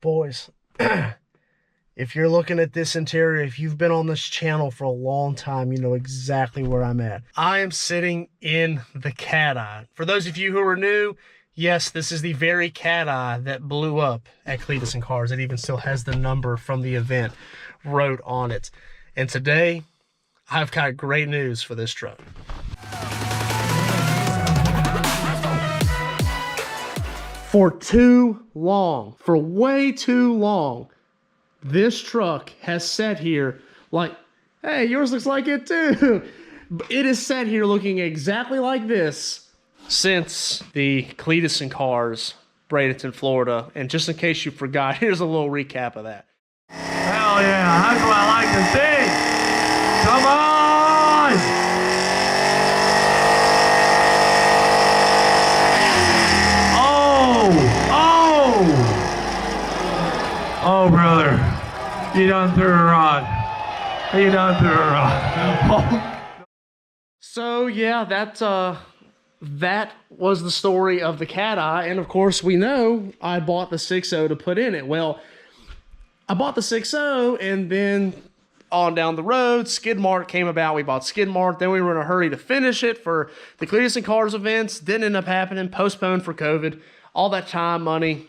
Boys, if you're looking at this interior, if you've been on this channel for a long time, you know exactly where I'm at. I am sitting in the Cateye. For those of you who are new, yes, this is the very Cateye that blew up at Cleetus and Cars. It even still has the number from the event wrote on it. And today, I've got great news for this truck. For too long, for way too long, this truck has sat here like, hey, yours looks like it too. It is sat here looking exactly like this since the Cleetus and Cars, Bradenton, Florida. And just in case you forgot, here's a little recap of that. Hell yeah, that's what I like to see. Come on! Oh, brother, you done threw a rod. You done threw a rod. So yeah, that was the story of the Cateye, and of course we know I bought the 6.0 to put in it. Well, I bought the 6.0, and then on down the road, Skid Mark came about. We bought Skid Mark, then we were in a hurry to finish it for the Cleetus and Cars events. Didn't end up happening, postponed for COVID. All that time, money,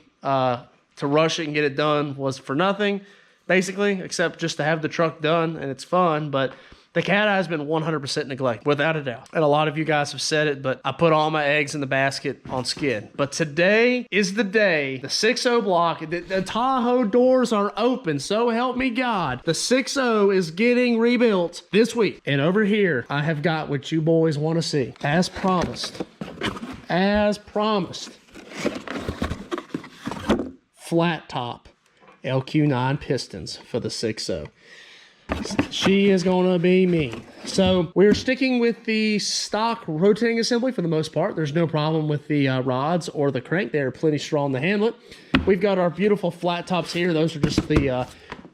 to rush it and get it done was for nothing, basically, except just to have the truck done, and it's fun. But the Cateye has been 100% neglected, without a doubt. And a lot of you guys have said it, but I put all my eggs in the basket on Skid. But today is the day. The 6.0 block, the Tahoe doors are open, so help me God. The 6.0 is getting rebuilt this week. And over here, I have got what you boys want to see. As promised. As promised. Flat top LQ9 pistons for the 6.0. She is going to be mean. So we're sticking with the stock rotating assembly for the most part. There's no problem with the rods or the crank. They're plenty strong to handle it. We've got our beautiful flat tops here. Those are just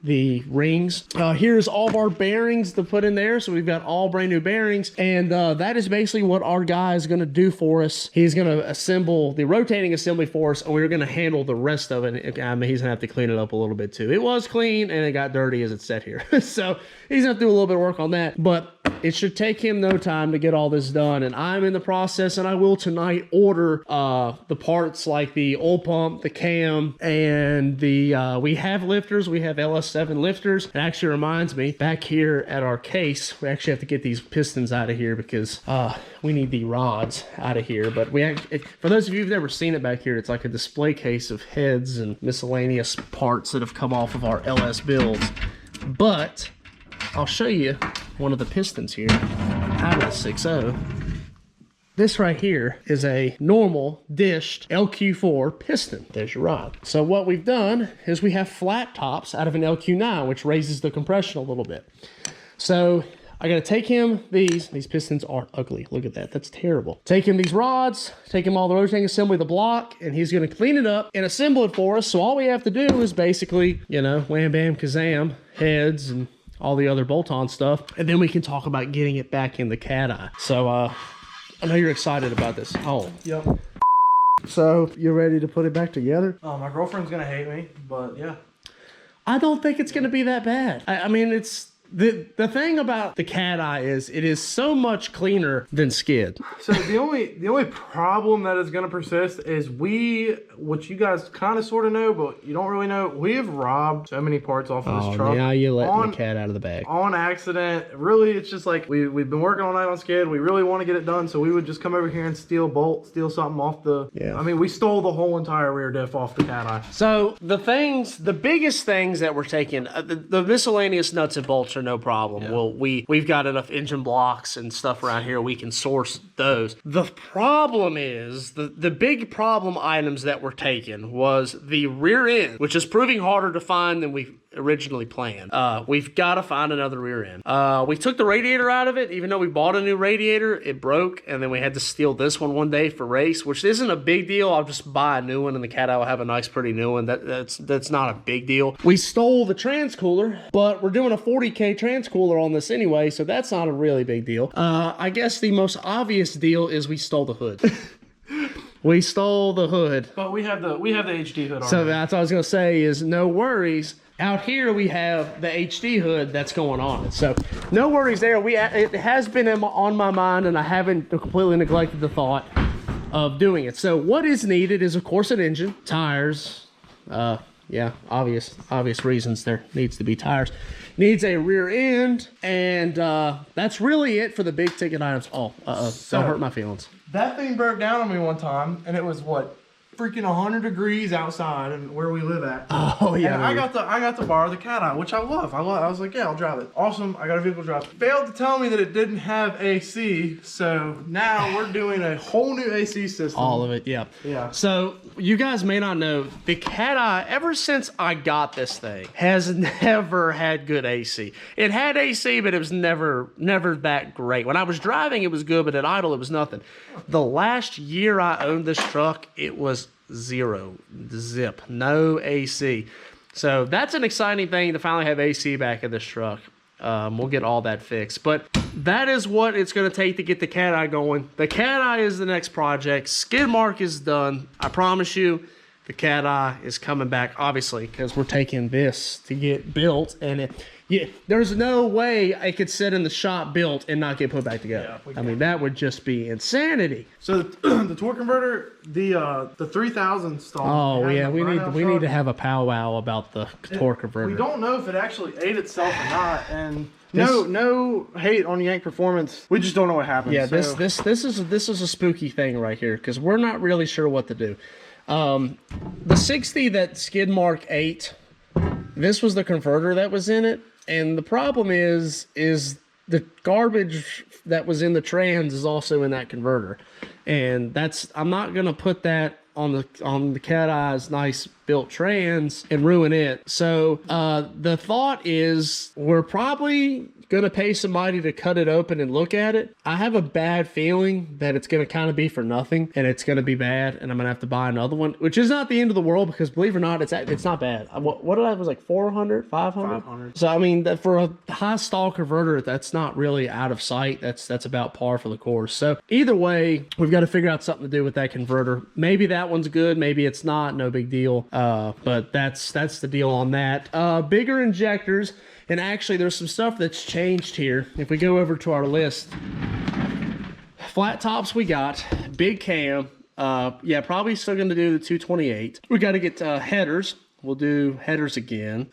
the rings. Here's all of our bearings to put in there. So we've got all brand new bearings, and that is basically what our guy is going to do for us. He's going to assemble the rotating assembly for us, and we're going to handle the rest of it. I mean, he's going to have to clean it up a little bit too. It was clean and it got dirty as it sat here. So he's going to have to do a little bit of work on that, but it should take him no time to get all this done. And I'm in the process, and I will tonight order the parts like the oil pump, the cam, and the we have lifters. We have LS7 lifters. It actually reminds me, back here at our case, we actually have to get these pistons out of here because we need the rods out of here. But we actually, for those of you who've never seen it back here, it's like a display case of heads and miscellaneous parts that have come off of our LS builds. But I'll show you one of the pistons here out of the 6.0. This right here is a normal dished LQ4 piston. There's your rod. So what we've done is we have flat tops out of an LQ9, which raises the compression a little bit. So I gotta take him these pistons are ugly. Look at that, that's terrible. Take him these rods, take him all the rotating assembly, the block, and he's gonna clean it up and assemble it for us. So all we have to do is basically, you know, wham bam kazam, heads and all the other bolt-on stuff, and then we can talk about getting it back in the Cateye. So I know you're excited about this. Oh. Yep. So you're ready to put it back together? Oh, my girlfriend's gonna hate me, but yeah. I don't think it's gonna be that bad. I mean, it's the thing about the Cateye is it is so much cleaner than Skid. So the only problem that is going to persist is which you guys kind of sort of know, but you don't really know, we have robbed so many parts off of this truck. Now you're letting the cat out of the bag. On accident. Really, it's just like we've been working all night on Skid. We really want to get it done, so we would just come over here and steal something off the. Yeah. I mean, we stole the whole entire rear diff off the Cateye. So the biggest things that we're taking, the miscellaneous nuts and bolts are no problem. Yeah. Well, we've got enough engine blocks and stuff around here. We can source those. The problem is the big problem items that were taken was the rear end, which is proving harder to find than we originally planned. We've got to find another rear end. We took the radiator out of it. Even though we bought a new radiator, it broke, and then we had to steal this one day for race, which isn't a big deal. I'll just buy a new one, and the Cateye will have a nice, pretty new one. That's not a big deal. We stole the transcooler, but we're doing a 40K transcooler on this anyway, so that's not a really big deal. I guess the most obvious deal is we stole the hood. We stole the hood. But we have the HD hood on. So that's what I was gonna say is no worries. Out here we have the HD hood that's going on it. So no worries there. It has been on my mind and I haven't completely neglected the thought of doing it. So what is needed is of course an engine, tires, yeah, obvious reasons there needs to be tires. Needs a rear end, and that's really it for the big ticket items. Oh, don't hurt my feelings. That thing broke down on me one time, and it was what, freaking 100 degrees outside and where we live at. Oh yeah. And I got to borrow the Cateye, which I love. I was like, yeah, I'll drive it. Awesome. I got a vehicle to drive. Failed to tell me that it didn't have AC, so now we're doing a whole new AC system. All of it, yeah. Yeah. So you guys may not know, the Cateye, ever since I got this thing, has never had good AC. It had AC, but it was never that great. When I was driving, it was good, but at idle, it was nothing. The last year I owned this truck, it was zip, no AC. So that's an exciting thing to finally have AC back in this truck. We'll get all that fixed, but that is what it's going to take to get the Cateye going. The Cateye is the next project. Skid mark is done. I promise you the Cateye is coming back, obviously, because we're taking this to get built, and there's no way I could sit in the shop built and not get put back together. Yeah, I mean, that would just be insanity. So the torque converter, the 3000 stall. Oh yeah, we need to have a powwow about the torque converter. We don't know if it actually ate itself or not, and no hate on Yank Performance. We just don't know what happened. Yeah, so. this is a spooky thing right here because we're not really sure what to do. The 60 that skid mark ate, this was the converter that was in it. And the problem is the garbage that was in the trans is also in that converter. And I'm not going to put that on the Cateye's nice built trans and ruin it. So the thought is we're probably going to pay somebody to cut it open and look at it. I have a bad feeling that it's going to kind of be for nothing and it's going to be bad and I'm going to have to buy another one, which is not the end of the world because believe it or not, it's not bad. What did I was like 400, 500? 500. So I mean, for a high stall converter, that's not really out of sight. That's about par for the course. So either way, we've got to figure out something to do with that converter. Maybe that one's good, maybe it's not, no big deal. But that's the deal on that. Bigger injectors. And actually, there's some stuff that's changed here. If we go over to our list, flat tops we got, big cam. Yeah, probably still going to do the 228. We got to get headers. We'll do headers again.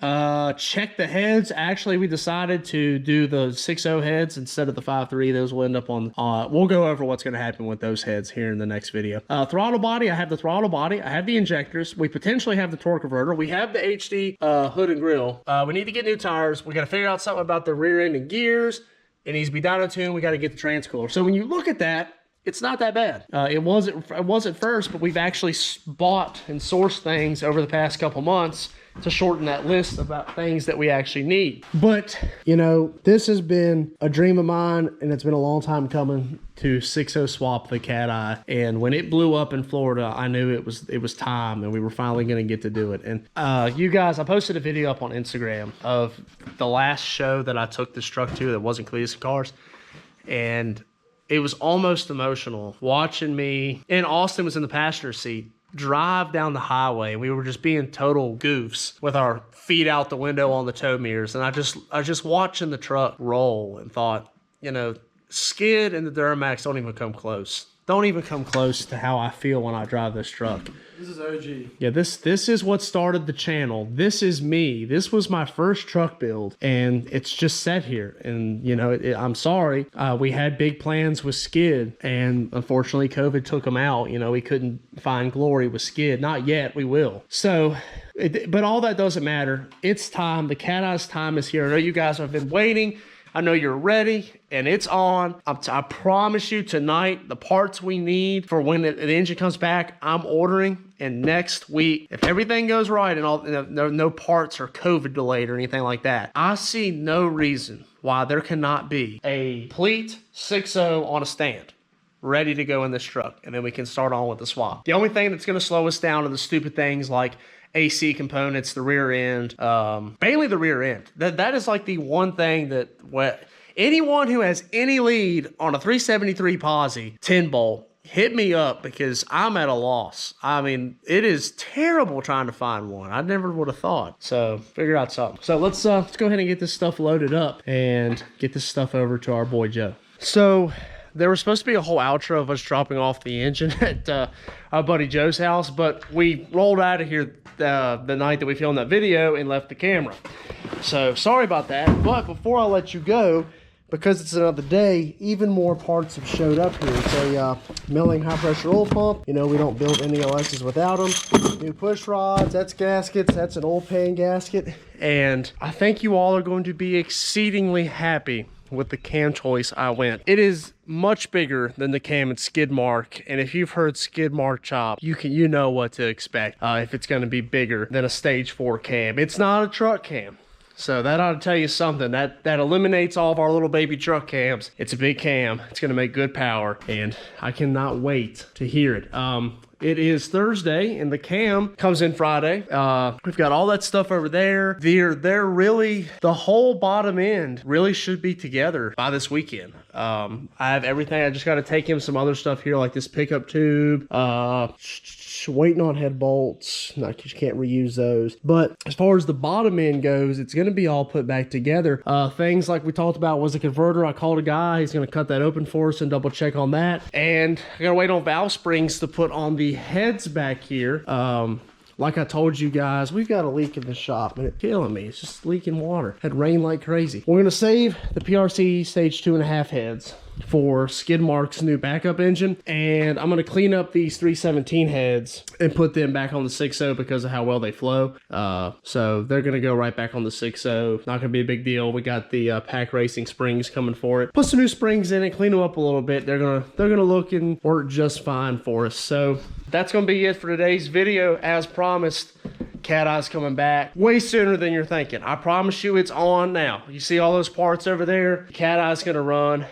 Check the heads. Actually, we decided to do the 6.0 heads instead of the 5.3. Those will end up on, we'll go over what's going to happen with those heads here in the next video. Throttle body, I have the throttle body. I have the injectors. We potentially have the torque converter. We have the HD hood and grill. We need to get new tires. We got to figure out something about the rear end and gears. It needs to be dyno tuned. We got to get the transcooler. So when you look at that, it's not that bad. It wasn't first, but we've actually bought and sourced things over the past couple months to shorten that list about things that we actually need. But, you know, this has been a dream of mine, and it's been a long time coming to 6.0 swap the Cateye. And when it blew up in Florida, I knew it was time, and we were finally going to get to do it. And you guys, I posted a video up on Instagram of the last show that I took this truck to that wasn't Cletus Cars, and it was almost emotional watching me, and Austin was in the passenger seat, drive down the highway. We were just being total goofs with our feet out the window on the tow mirrors. And I was just watching the truck roll and thought, you know, skid and the Duramax don't even come close. Don't even come close to how I feel when I drive this truck. This is OG. Yeah, this is what started the channel. This is me. This was my first truck build, and it's just set here. And, you know, I'm sorry. We had big plans with Skid, and unfortunately, COVID took them out. You know, we couldn't find glory with Skid. Not yet. We will. So, but all that doesn't matter. It's time. The Cateye's time is here. I know you guys have been waiting. I know you're ready, and it's on. I promise you tonight, the parts we need for when the engine comes back, I'm ordering. And next week, if everything goes right and no parts are COVID delayed or anything like that, I see no reason why there cannot be a complete 6.0 on a stand ready to go in this truck. And then we can start on with the swap. The only thing that's going to slow us down are the stupid things like AC components, the rear end, mainly the rear end. That is like the one thing that anyone who has any lead on a 373 posi 10 bolt, hit me up because I'm at a loss. I mean, it is terrible trying to find one. I never would have thought. So figure out something. So let's go ahead and get this stuff loaded up and get this stuff over to our boy Joe. So there was supposed to be a whole outro of us dropping off the engine at our buddy Joe's house, but we rolled out of here the night that we filmed that video and left the camera. So sorry about that. But before I let you go, because it's another day, even more parts have showed up here. It's a milling high pressure oil pump. You know, we don't build any LXs without them. New push rods, that's gaskets, that's an oil pan gasket. And I think you all are going to be exceedingly happy with the cam choice I went. It is much bigger than the cam and skid mark, and if you've heard skid mark chop, you know what to expect if it's going to be bigger than a stage 4 cam. It's not a truck cam. So that ought to tell you something. That eliminates all of our little baby truck cams. It's a big cam. It's going to make good power, and I cannot wait to hear it. It is Thursday, and the cam comes in Friday. We've got all that stuff over there. They're really, the whole bottom end really should be together by this weekend. I have everything. I just got to take him some other stuff here, like this pickup tube. Waiting on head bolts. No, you can't reuse those. But as far as the bottom end goes, it's going to be all put back together. Things like we talked about was a converter. I called a guy. He's going to cut that open for us and double check on that. And I got to wait on valve springs to put on the heads back here. Like I told you guys, we've got a leak in the shop and it's killing me. It's just leaking water. Had rain like crazy. We're going to save the PRC Stage 2.5 heads for Skid Mark's new backup engine, and I'm going to clean up these 317 heads and put them back on the 6.0 because of how well they flow. So they're going to go right back on the 6.0. Not going to be a big deal. We got the Pack Racing springs coming for it. Put some new springs in it, clean them up a little bit. They're gonna look and work just fine for us. So that's going to be it for today's video. As promised, Cateye's coming back way sooner than you're thinking. I promise you, it's on now. You see all those parts over there? Cateye's going to run.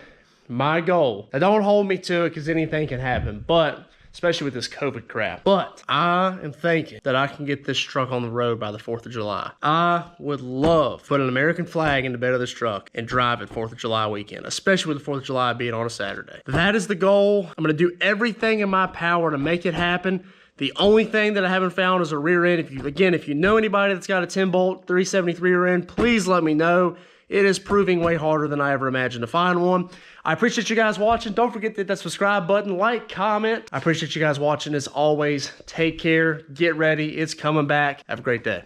My goal. Now don't hold me to it because anything can happen, but especially with this COVID crap. But I am thinking that I can get this truck on the road by the 4th of July. I would love to put an American flag in the bed of this truck and drive it 4th of July weekend, especially with the 4th of July being on a Saturday. That is the goal. I'm going to do everything in my power to make it happen. The only thing that I haven't found is a rear end. If you know anybody that's got a 10-bolt 373 rear end, please let me know. It is proving way harder than I ever imagined to find one. I appreciate you guys watching. Don't forget to hit that subscribe button, like, comment. I appreciate you guys watching. As always, take care, get ready. It's coming back. Have a great day.